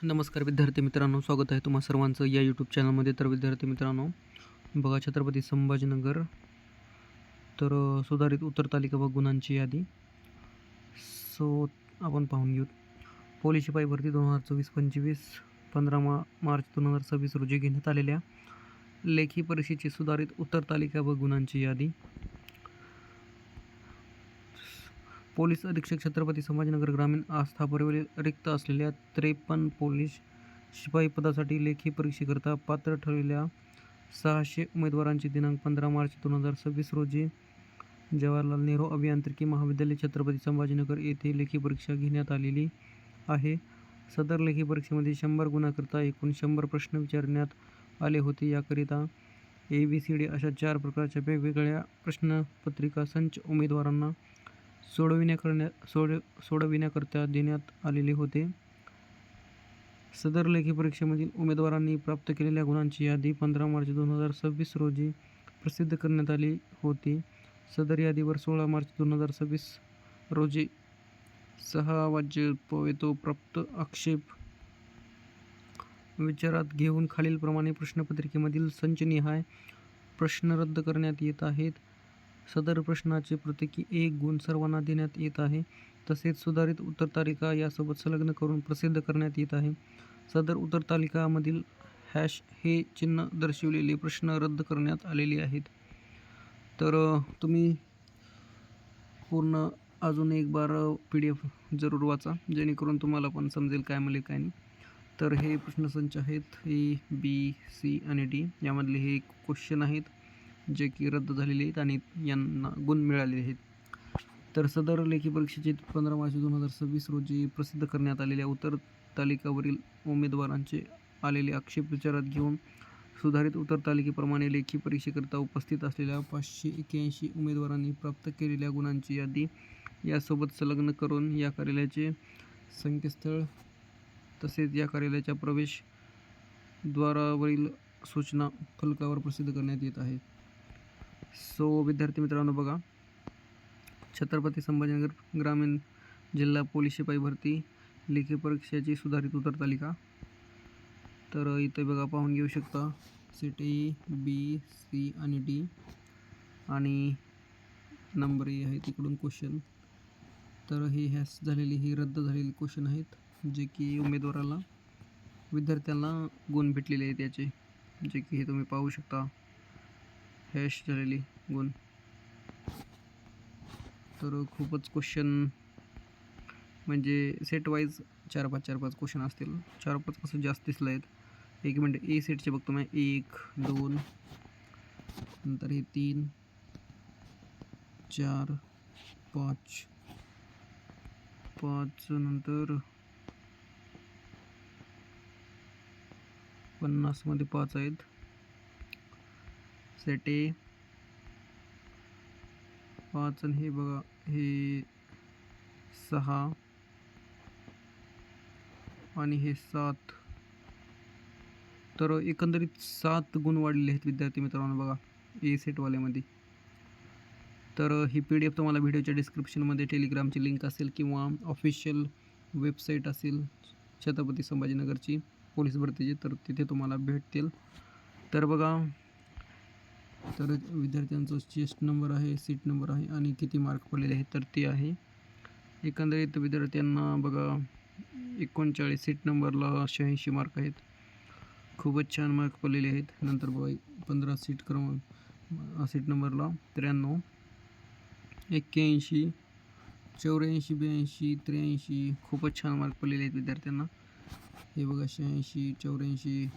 नमस्कार विद्यार्थी मित्रांनो, स्वागत आहे तुम्हा सर्वांचं या यूट्यूब चॅनलमध्ये. तर विद्यार्थी मित्रांनो, बघा छत्रपती संभाजीनगर तर सुधारित उत्तर तालिका व गुणांची यादी. सो आपण पाहून घेऊ. पोलीस शिपाई भरती 2024-25 15 मार्च 2026 रोजी घेण्यात आलेल्या लेखी परीक्षेची सुधारित उत्तर तालिका व गुणांची यादी. पोलीस अधीक्षक छत्रपती संभाजीनगर ग्रामीण आस्थापनेवरील रिक्त असलेल्या 53 पोलीस शिपाई पदासाठी लेखी परीक्षेकरता पात्र ठरलेल्या 600 उमेदवारांची दिनांक 15 मार्च 2026 रोजी जवाहरलाल नेहरू अभियांत्रिकी महाविद्यालय छत्रपती संभाजीनगर येथे लेखी परीक्षा घेण्यात आलेली आहे. सदर लेखी परीक्षेमध्ये 100 गुणांकरता एकूण 100 प्रश्न विचारण्यात आले होते. याकरिता ABCD अशा 4 प्रकारच्या वेगवेगळ्या प्रश्नपत्रिका संच उमेदवारांना सोडविण्याकरता देण्यात आलेले होते. सदर लेखी परीक्षेमधील उमेदवारांनी प्राप्त केलेल्या गुणांची यादी 15 मार्च 2026 रोजी प्रसिद्ध करण्यात आली होती. सदर यादीवर 16 मार्च 2026 रोजी 6 वाजेपर्यंत प्राप्त आक्षेप विचारात घेऊन खालीलप्रमाणे प्रश्नपत्रिकेमधील संचनिहाय प्रश्न रद्द करण्यात येत आहेत. सदर प्रश्नाचे प्रत्येकी 1 गुण सर्वांना देण्यात येत आहे. तसेच सुधारित उत्तर तालिका यासोबत संलग्न करून प्रसिद्ध करण्यात येत आहे. सदर उत्तर तालिकामधील हॅश हे चिन्ह दर्शविलेले प्रश्न रद्द करण्यात आलेले आहेत. तर तुम्ही पूर्ण अजून एक बार PDF जरूर वाचा, जेणेकरून तुम्हाला पण समजेल काय मिळेल काय नाही. तर हे प्रश्नसंच आहेत A, B, C आणि D. यामधले हे क्वेश्चन आहेत जे की रद्द झालेले आहेत आणि यांना गुण मिळालेले आहेत. तर सदर लेखी परीक्षेचे 15 मार्च 2026 रोजी प्रसिद्ध करण्यात आलेल्या उत्तर तालिकावरील उमेदवारांचे आलेले आक्षेप विचारात घेऊन सुधारित उत्तर तालिकेप्रमाणे लेखी परीक्षेकरता उपस्थित असलेल्या 581 उमेदवारांनी प्राप्त केलेल्या गुणांची यादी यासोबत संलग्न करून या कार्यालयाचे संकेतस्थळ तसेच या कार्यालयाच्या प्रवेशद्वारावरील सूचना फलकावर प्रसिद्ध करण्यात येत आहे. सो विद्यार्थी मित्रांनो, बघा छत्रपती संभाजीनगर ग्रामीण जिल्हा पोलीस शिपाई भरती लेखी परीक्षेची सुधारित उत्तर तालिका. तर इथे बघा पाहून घेऊ शकता सेट A, B, C आणि D आणि नंबर A आहे तिकडून क्वेश्चन. तर हे हॅश झालेली ही रद्द झालेली क्वेश्चन आहेत जे की उमेदवाराला विद्यार्थ्यांना गुण भेटलेले आहेत याचे, जे की हे तुम्ही पाहू शकता हॅश झालेली गुण. तर खूपच क्वेश्चन म्हणजे सेट वाईज 4-5 क्वेश्चन असतील. 4-5 कसं जास्त दिसलं आहेत. 1 मिनिट, A सेटचे बघतो मी 1, 2 नंतर हे 3, 4, 5 नंतर 50 मध्ये 5 आहेत. सेट A 5 आणि हे बघा हे 6 आणि हे 7. तर एकंदरीत 7 गुण वाढलेले आहेत विद्यार्थी मित्रांनो बघा A सेटवाल्यामध्ये. तर ही PDF तुम्हाला व्हिडिओच्या डिस्क्रिप्शनमध्ये टेलिग्रामची लिंक असेल किंवा ऑफिशियल वेबसाईट असेल छत्रपती संभाजीनगरची पोलीस भरतीची, तर तिथे तुम्हाला भेटतील. तर बघा, तर विद्यार्थ्यांचं चेस्ट नंबर आहे, सीट नंबर आहे आणि किती मार्क पडलेले आहेत तर ते आहे. एकंदरीत विद्यार्थ्यांना बघा 39 सीट नंबरला 86 मार्क आहेत. खूपच छान मार्क पडलेले आहेत. नंतर बघा 15 सीट नंबरला 93, 81, 84, 82, 83 खूपच छान मार्क पडलेले आहेत विद्यार्थ्यांना. हे बघा 86, 84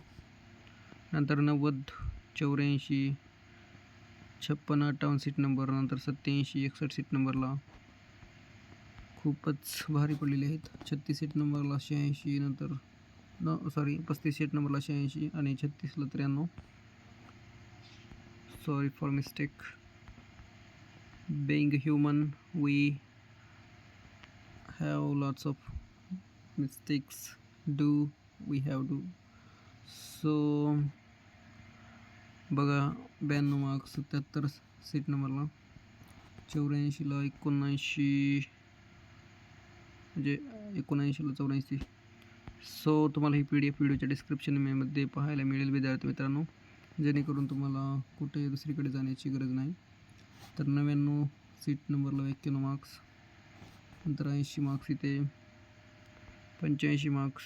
नंतर 90, 84, 56, 58 सीट नंबर, नंतर 87, 61 सीट नंबरला खूपच भारी पडलेले आहेत. 36 सीट नंबरला 86, नंतर 35 सीट नंबरला 86 आणि 36ला 93. Sorry for mistake. Being human, we have lots of mistakes. We have to. So बघा 92 मार्क्स 77 सीट नंबरला, 84ला 79 म्हणजे 79ला 84, सो तुम्हाला ही PDF व्हिडिओच्या डिस्क्रिप्शनमध्ये पाहायला मिळेल विद्यार्थी मित्रांनो, जेणेकरून तुम्हाला कुठेही दुसरीकडे जाण्याची गरज नाही. तर 99 सीट नंबरला 91 मार्क्स, नंतर 80 मार्क्स, इथे 85 मार्क्स.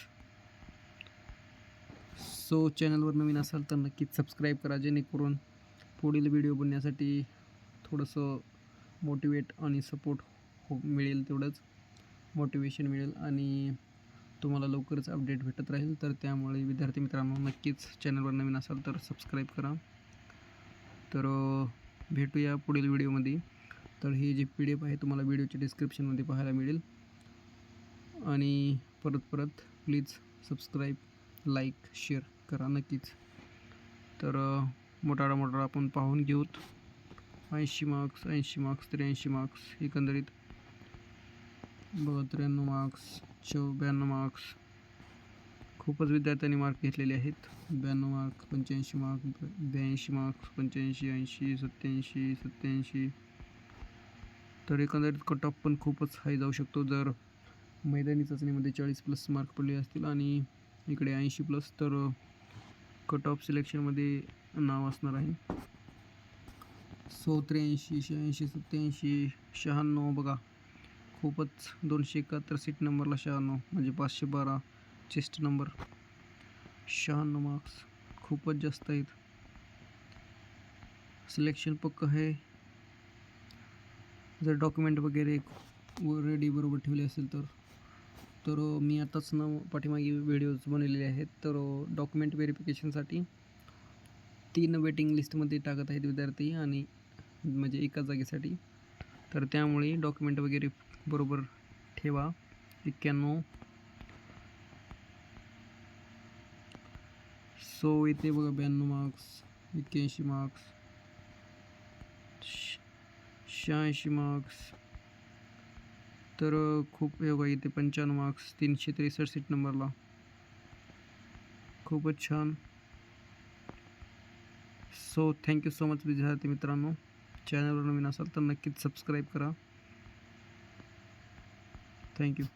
सो चॅनलवर नवीन असाल तर नक्कीच सबस्क्राईब करा, जेणेकरून पुढील व्हिडिओ बनवण्यासाठी थोडंसं मोटिवेट आणि सपोर्ट मिळेल, तेवढंच मोटिवेशन मिळेल आणि तुम्हाला लवकरच अपडेट भेटत राहील. तर त्यामुळे विद्यार्थी मित्रांनो नक्कीच चॅनलवर नवीन असाल तर सबस्क्राईब करा. तर भेटूया पुढील व्हिडिओमध्ये. तर ही जी PDF आहे तुम्हाला व्हिडिओच्या डिस्क्रिप्शनमध्ये पाहायला मिळेल. आणि परत प्लीज सबस्क्राईब, लाईक, शेअर करा नक्कीच. तर मोठा आपण पाहून घेऊत. 80 मार्क्स, 83 मार्क्स, एकंदरीत बघा 93 मार्क्स, 92 मार्क्स. खूपच विद्यार्थ्यांनी मार्क घेतलेले आहेत. 92 मार्क, 85 मार्क, 82 मार्क्स, 85, 80, 87. तर एकंदरीत कट ऑफ पण खूपच हाय जाऊ शकतो जर मैदानी चाचणीमध्ये 40+ मार्क पडले असतील आणि इकडे 80+, तर कट ऑफ सिलेक्शनमध्ये नाव असणार आहे. सो 83, 86, 87, 96 बघा, खूपच 271 सीट नंबरला 96 म्हणजे 512 चेस्ट नंबर. 96 मार्क्स खूपच जास्त आहेत. सिलेक्शन पक्क आहे जर डॉक्युमेंट वगैरे रेडी बरोबर ठेवले असेल तर मी आताच पाठीमागे व्हिडिओज बनवलेले आहेत. तर डॉक्युमेंट व्हेरिफिकेशनसाठी 3 वेटिंग लिस्टमध्ये टाकत आहेत विद्यार्थी, आणि म्हणजे एका जागेसाठी. तर त्यामुळे डॉक्युमेंट वगैरे बरोबर ठेवा. 91. सो इथे बघा 92 मार्क्स, 81 मार्क्स, 86 मार्क्स. तर खूप बघा इथे 95 मार्क्स, 363 सीट नंबरला. खूपच छान. सो थँक्यू सो मच विद्यार्थी मित्रांनो. चॅनलवर नवीन असाल तर नक्कीच सबस्क्राईब करा. थँक्यू.